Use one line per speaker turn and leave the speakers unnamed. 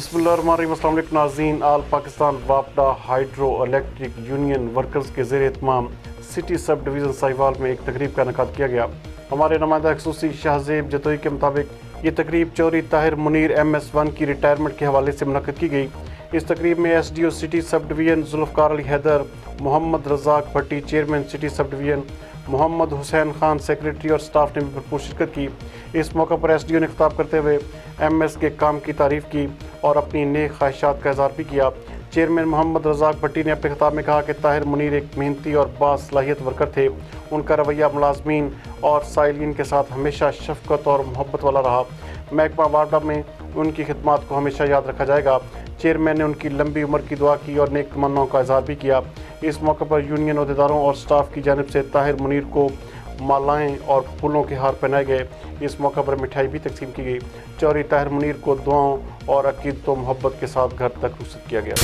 बिस्मिल्लाहिर्रहमानिर्रहीम। अस्सलाम वालेकुम नाज़रीन। आल पाकिस्तान वापडा हाइड्रो इलेक्ट्रिक यूनियन वर्कर्स के ज़ेर एहतमाम सिटी सब डिवीज़न साहिवाल में एक तकरीब का इनेकाद किया गया। हमारे नुमाइंदा खसूसी शाहज़ेब जतोई के मुताबिक ये तकरीब चौधरी ताहिर मुनीर MS1 की रिटायरमेंट के हवाले से मुनक़्क़द की गई। इस तकरीब में SDO city sub division Zulfiqar Ali Haider, Mohammad Razzaq Bhatti chairman city sub division, Mohammad Hussain Khan secretary और स्टाफ ने भी भरपूर शिरकत की। इस मौके पर SDO ने खिताब करते हुए MS के काम की तारीफ़ की और अपनी नेक ख्वाहिशात का इज़हार भी किया। चेयरमैन मोहम्मद रज़ाक भट्टी ने अपने खिताब में कहा कि ताहिर मुनीर एक मेहनती और बासलाहियत वर्कर थे। उनका रवैया मुलाज़मीन और साइलिन के साथ हमेशा शफ़क़त और मोहब्बत वाला रहा। महकमा वापडा में उनकी खिदमत को हमेशा याद रखा जाएगा। चेयरमैन ने उनकी लंबी उम्र की दुआ की और नेक तमन्नाओं का इज़हार भी किया। इस मौके पर यूनियन अहदेदारों और स्टाफ की जानिब से ताहिर मुनीर को मालाएँ और फूलों के हार पहनाए गए। इस मौके पर मिठाई भी तकसीम की गई। चौधरी ताहिर मुनीर को दुआओं और अकीदत व मोहब्बत के साथ घर तक रुखसत किया गया।